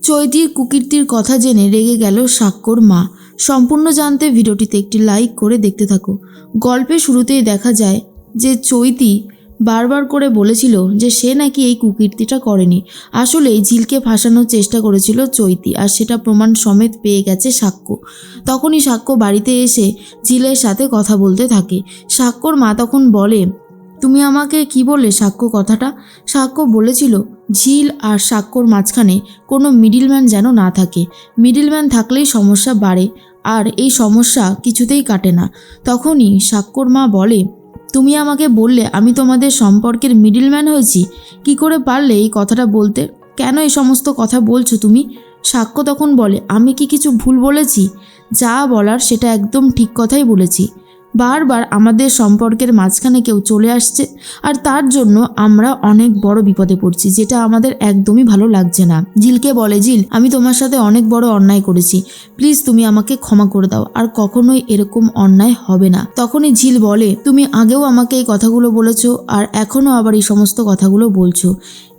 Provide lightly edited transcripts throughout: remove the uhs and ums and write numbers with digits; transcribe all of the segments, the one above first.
চৈতির কুকীর্তির কথা জেনে রেগে গেল সাক্ষ্যর মা। সম্পূর্ণ জানতে ভিডিওটিতে একটি লাইক করে দেখতে থাকো। গল্পের শুরুতেই দেখা যায় যে চৈতি বারবার করে বলেছিল যে সে নাকি এই কুকীর্তিটা করেনি। আসলেই ঝিলকে ফাঁসানোর চেষ্টা করেছিল চৈতি, আর সেটা প্রমাণ সমেত পেয়ে গেছে সাক্ষ্য। তখনই সাক্ষ্য বাড়িতে এসে ঝিলের সাথে কথা বলতে থাকে। সাক্ষ্যর মা তখন বলে, তুমি আমাকে কি বললে সাক্ষ্য কথাটা? সাক্ষ্য বলেছিল ঝিল আর সাক্ষ্যর মাঝখানে কোনো মিডিলম্যান যেন না থাকে। মিডিলম্যান থাকলেই সমস্যা বাড়ে, আর এই সমস্যা কিছুতেই কাটে না। তখনই সাক্ষ্যর মা বলে, তুমি আমাকে বললে আমি তোমাদের সম্পর্কের মিডিলম্যান হয়েছি। কি করে পারলে এই কথাটা বলতে? কেন এই সমস্ত কথা বলছো তুমি? সাক্ষ্য তখন বলে, আমি কি কিছু ভুল বলেছি? যা বলার সেটা একদম ঠিক কথাই বলেছি। বারবার আমাদের সম্পর্কের মাঝখানে কেউ চলে আসছে, আর তার জন্য আমরা অনেক বড় বিপদে পড়ছি, যেটা আমাদের একদমই ভালো লাগছে না। ঝিলকে বলে, ঝিল আমি তোমার সাথে অনেক বড় অন্যায় করেছি, প্লিজ তুমি আমাকে ক্ষমা করে দাও, আর কখনোই এরকম অন্যায় হবে না। তখনই ঝিল বলে, তুমি আগেও আমাকে এই কথাগুলো বলেছো, আর এখনও আবার এই সমস্ত কথাগুলো বলছো।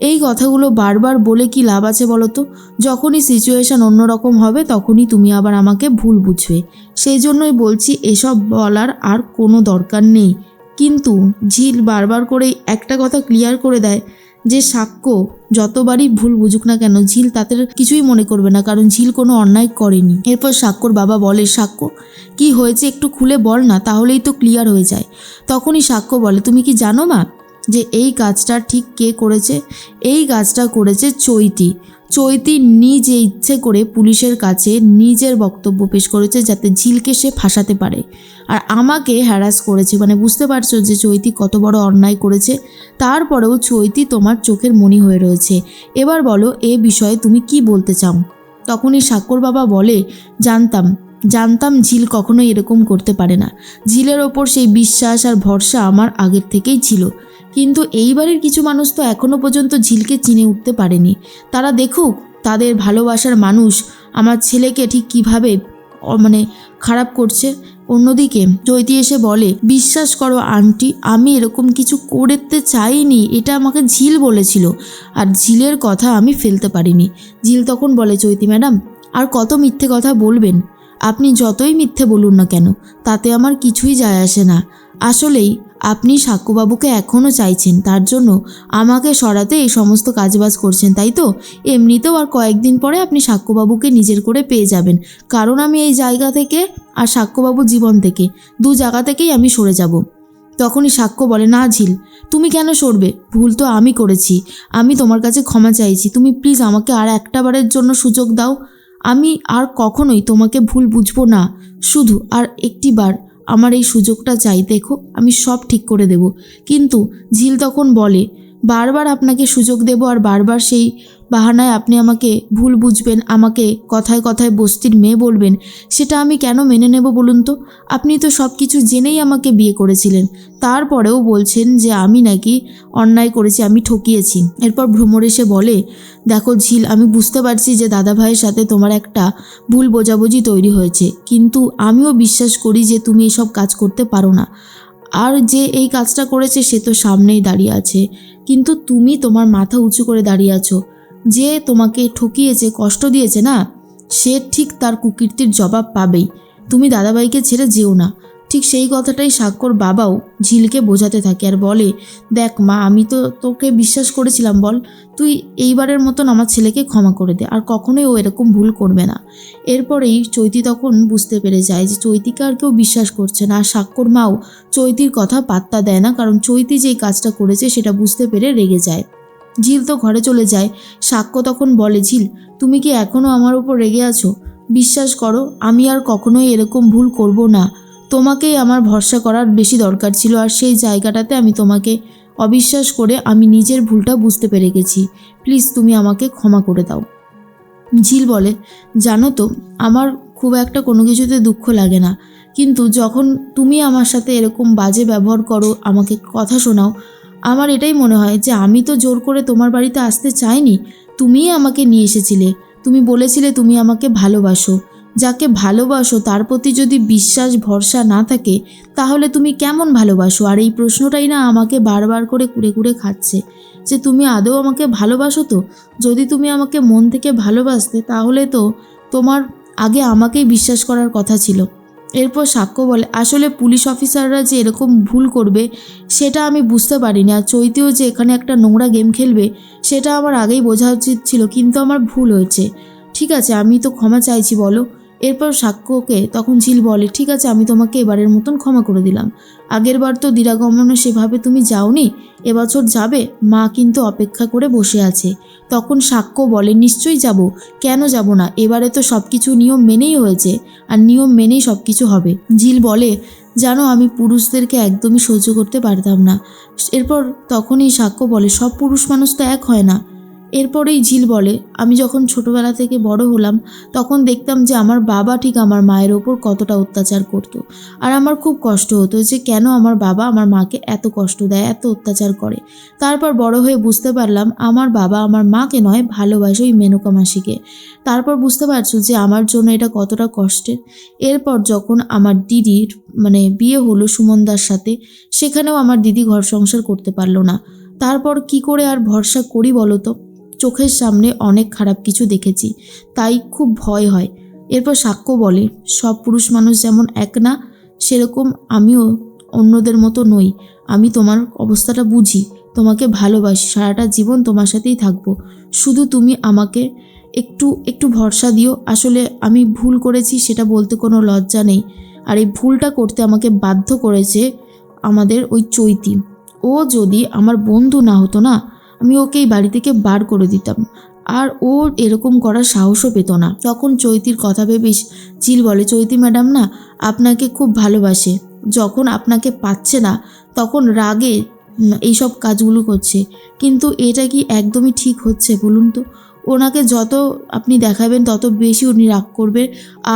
এই কথাগুলো বারবার বলে কি লাভ আছে বলো তো? যখনই সিচুয়েশন অন্যরকম হবে তখনই তুমি আবার আমাকে ভুল বুঝবে। সেই জন্যই বলছি এসব বলার আর কোনো দরকার নেই। কিন্তু ঝিল বারবার করেই একটা কথা ক্লিয়ার করে দেয় যে সাক্ষ্য যতবারই ভুল বুঝুক না কেন ঝিল তাতে কিছুই মনে করবে না, কারণ ঝিল কোনো অন্যায় করেনি। এরপর সাক্ষ্যর বাবা বলে, সাক্ষ্য কি হয়েছে একটু খুলে বল না, তাহলেই তো ক্লিয়ার হয়ে যায়। তখনই সাক্ষ্য বলে, তুমি কি জানো মা যে এই কাজটা ঠিক কে করেছে? এই কাজটা করেছে চৈতি। চৈতি নিজে ইচ্ছে করে পুলিশের কাছে নিজের বক্তব্য পেশ করেছে যাতে ঝিলকে সে ফাঁসাতে পারে, আর আমাকে হ্যারাস করেছে। মানে বুঝতে পারছো যে চৈতি কত বড় অন্যায় করেছে? তারপরেও চৈতি তোমার চোখের মণি হয়ে রয়েছে। এবার বলো এ বিষয়ে তুমি কি বলতে চাও? তখনই সাক্ষ্যর বাবা বলে, জানতাম ঝিল কখনোই এরকম করতে পারে না। ঝিলের ওপর সেই বিশ্বাস আর ভরসা আমার আগের থেকেই ছিল, কিন্তু এইবারের কিছু মানুষ তো এখনো পর্যন্ত ঝিলকে চিনে উঠতে পারেনি। তারা দেখুক তাদের ভালোবাসার মানুষ আমার ছেলেকে ঠিক কিভাবে খারাপ করছে। অন্যদিকে চৈতি এসে বলে, বিশ্বাস করো আন্টি, আমি এরকম কিছু করতে চাইনি, এটা আমাকে ঝিল বলেছিল, আর ঝিলের কথা আমি ফেলতে পারিনি। ঝিল তখন বলে, চৈতি ম্যাডাম আর কত মিথ্যে কথা বলবেন? আপনি যতই মিথ্যে বলুন না কেন তাতে আমার কিছুই যায় আসে না। আসলেই আপনি সাক্ষ্যবাবুকে এখনও চাইছেন, তার জন্য আমাকে সরাতে এই সমস্ত কাজবাজ করছেন, তাই তো? এমনিতেও আর কয়েকদিন পরে আপনি সাক্ষ্যবাবুকে নিজের করে পেয়ে যাবেন, কারণ আমি এই জায়গা থেকে আর সাক্ষ্যবাবুর জীবন থেকে দু জায়গা থেকেই আমি সরে যাব। তখনই সাক্ষ্য বলে, না ঝিল তুমি কেন সরবে? ভুল তো আমি করেছি, আমি তোমার কাছে ক্ষমা চাইছি, তুমি প্লিজ আমাকে আর একটা বারের জন্য সুযোগ দাও। আমি আর কখনোই তোমাকে ভুল বুঝবো না, শুধু আর একটি বার আমার এই সুযোগটা চাই, দেখো আমি সব ঠিক করে দেব। কিন্তু ঝিল তখন বলে, বারবার আপনাকে সুযোগ দেব আর বারবার সেই বাহানায় আপনি আমাকে ভুল বুঝবেন, আমাকে কথায় কথায় বস্তির মেয়ে বলবেন, সেটা আমি কেন মেনে নেব বলুন তো? আপনি তো সব কিছু জেনেই আমাকে বিয়ে করেছিলেন, তারপরেও বলছেন যে আমি নাকি অন্যায় করেছি, আমি ঠকিয়েছি। এরপর ভ্রমর এসে বলে, দেখো ঝিল আমি বুঝতে পারছি যে দাদা ভাইয়ের সাথে তোমার একটা ভুল বোঝাবুঝি তৈরি হয়েছে, কিন্তু আমিও বিশ্বাস করি যে তুমি এসব কাজ করতে পারো না। আর যে এই কাজটা করেছে সে তো সামনেই দাঁড়িয়ে আছে, কিন্তু তুমি তোমার মাথা উঁচু করে দাঁড়িয়ে আছো। যে তোমাকে ঠকিয়েছে, কষ্ট দিয়েছে না, সে ঠিক তার কুকীর্তির জবাব পাবেই। তুমি দাদাভাইকে ছেড়ে যেও না। ঠিক সেই কথাটাই সাক্ষ্যর বাবাও ঝিলকে বোঝাতে থাকে আর বলে, দেখ মা আমি তো তোকে বিশ্বাস করেছিলাম, বল তুই এইবারের মতন আমার ছেলেকে ক্ষমা করে দে, আর কখনোই ও এরকম ভুল করবে না। এরপরেই চৈতি তখন বুঝতে পেরে যায় যে চৈতিকে আর কেউ বিশ্বাস করছে না, আর সাক্ষ্যর মাও চৈতির কথা পাত্তা দেয় না, কারণ চৈতি যেই কাজটা করেছে সেটা বুঝতে পেরে রেগে যায়। ঝিল তো ঘরে চলে যায়। সাক্ষ্য তখন বলে, ঝিল তুমি কি এখনও আমার উপর রেগে আছো? বিশ্বাস করো আমি আর কখনোই এরকম ভুল করব না। তোমাকেই আমার ভরসা করার বেশি দরকার ছিল, আর সেই জায়গাটাতে আমি তোমাকে অবিশ্বাস করে আমি নিজের ভুলটা বুঝতে পেরে গেছি। প্লিজ তুমি আমাকে ক্ষমা করে দাও। ঝিল বলে, জানো তো আমার খুব একটা কোনো কিছুতে দুঃখ লাগে না, কিন্তু যখন তুমি আমার সাথে এরকম বাজে ব্যবহার করো, আমাকে কথা শোনাও, আমার এটাই মনে হয় যে আমি তো জোর করে তোমার বাড়িতে আসতে চাইনি, তুমিই আমাকে নিয়ে এসেছিলে। তুমি বলেছিলে তুমি আমাকে ভালোবাসো, যাকে ভালোবাসো তার প্রতি যদি বিশ্বাস ভরসা না থাকে তাহলে তুমি কেমন ভালোবাসো? আর এই প্রশ্নটাই না আমাকে বারবার করে কুরে কুরে খাচ্ছে। যে তুমি আদৌ আমাকে ভালোবাসো তো? যদি তুমি আমাকে মন থেকে ভালোবাসতে তাহলে তো তোমার আগে আমাকেই বিশ্বাস করার কথা ছিল। এরপর সাক্ষ্য বলে, আসলে পুলিশ অফিসাররা যে এরকম ভুল করবে সেটা আমি বুঝতে পারিনি, আর চৈতিও যে এখানে একটা নোংরা গেম খেলবে সেটা আমার আগেই বোঝা উচিত ছিল, কিন্তু আমার ভুল হয়েছে। ঠিক আছে, আমি তো ক্ষমা চাইছি বলো। এরপর সাক্ষ্যকে তখন ঝিল বলে, ঠিক আছে আমি তোমাকে এবারের মতন ক্ষমা করে দিলাম। আগের বার তো দিরাগমনে সেভাবে তুমি যাওনি, এবছর যাবে? মা কিন্তু অপেক্ষা করে বসে আছে। তখন সাক্ষ্য বলে, নিশ্চয়ই যাব, কেন যাব না, এবারে তো সব কিছু নিয়ম মেনেই হয়েছে, আর নিয়ম মেনেই সব কিছু হবে। ঝিল বলে, জানো আমি পুরুষদেরকে একদমই সহ্য করতে পারতাম না। এরপর তখনই সাক্ষ্য বলে, সব পুরুষ মানুষ তো এক হয় না। এরপরেই ঝিল বলে, আমি যখন ছোটবেলা থেকে বড় হলাম তখন দেখতাম যে আমার বাবা ঠিক আমার মায়ের ওপর কতটা অত্যাচার করত। আর আমার খুব কষ্ট হতো যে কেন আমার বাবা আমার মাকে এত কষ্ট দেয়, এত অত্যাচার করে। তারপর বড় হয়ে বুঝতে পারলাম আমার বাবা আমার মাকে নয়, ভালোবাসে ওই মেনকা মাসিকে। তারপর বুঝতে পারছো যে আমার জন্য এটা কতটা কষ্টের। এরপর যখন আমার দিদির বিয়ে হলো সুমনদার সাথে, সেখানেও আমার দিদি ঘর সংসার করতে পারলো না। তারপর কি করে আর ভরসা করি বলো তো? চোখের সামনে অনেক খারাপ কিছু দেখেছি, তাই খুব ভয় হয়। এরপর সাক্ষ্য বলে, সব পুরুষ মানুষ যেমন এক না, সেরকম আমিও অন্যদের মতো নই। আমি তোমার অবস্থাটা বুঝি, তোমাকে ভালোবাসি, সারাটা জীবন তোমার সাথেই থাকবো। শুধু তুমি আমাকে একটু একটু ভরসা দিও। আসলে আমি ভুল করেছি সেটা বলতে কোনো লজ্জা নেই, আর এই ভুলটা করতে আমাকে বাধ্য করেছে আমাদের ওই চৈতি। ও যদি আমার বন্ধু না হতো না, আমি ওকে এই বাড়ি থেকে বার করে দিতাম, আর ও এরকম করার সাহসও পেত না। তখন চৈতির কথা ভেবেই ঝিল বলে, চৈতি ম্যাডাম না আপনাকে খুব ভালোবাসে, যখন আপনাকে পাচ্ছে না তখন রাগে এইসব কাজগুলো করছে, কিন্তু এটা কি একদমই ঠিক হচ্ছে বলুন তো? ওনাকে যত আপনি দেখাবেন তত বেশি উনি রাগ করবে,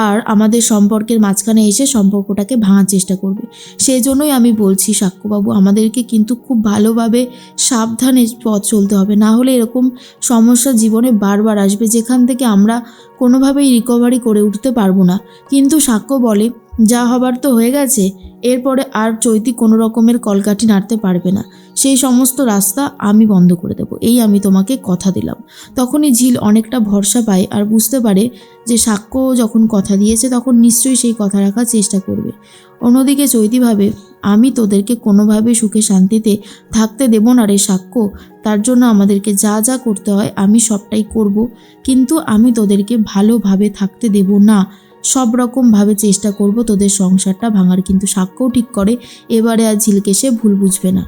আর আমাদের সম্পর্কের মাঝখানে এসে সম্পর্কটাকে ভাঙার চেষ্টা করবে। সেই জন্যই আমি বলছি সাক্ষ্যবাবু, আমাদেরকে কিন্তু খুব ভালোভাবে সাবধানে পথ চলতে হবে, না হলে এরকম সমস্যা জীবনে বারবার আসবে, যেখান থেকে আমরা কোনোভাবেই রিকভারি করে উঠতে পারবো না। কিন্তু সাক্ষ্য বলে, যা হবার তো হয়ে গেছে, এরপরে আর চৈতি কোনো রকমের কলকাঠি নাড়তে পারবে না, সেই সমস্ত রাস্তা আমি বন্ধ করে দেবো, এই আমি তোমাকে কথা দিলাম। তখনই ঝিল অনেকটা ভরসা পায় আর বুঝতে পারে যে সাক্ষ্য যখন কথা দিয়েছে তখন নিশ্চয়ই সেই কথা রাখার চেষ্টা করবে। অন্যদিকে চৈতি ভাবে, আমি তোদেরকে কোনোভাবে সুখে শান্তিতে থাকতে দেব না রে সাক্ষ্য, তার জন্য আমাদেরকে যা যা করতে হয় আমি সবটাই করব, কিন্তু আমি তোদেরকে ভালোভাবে থাকতে দেব না, সব রকমভাবে চেষ্টা করব তোদের সংসারটা ভাঙার। কিন্তু সাক্ষ্যও ঠিক করে এবারে আর ঝিলকে সে ভুল বুঝবে না।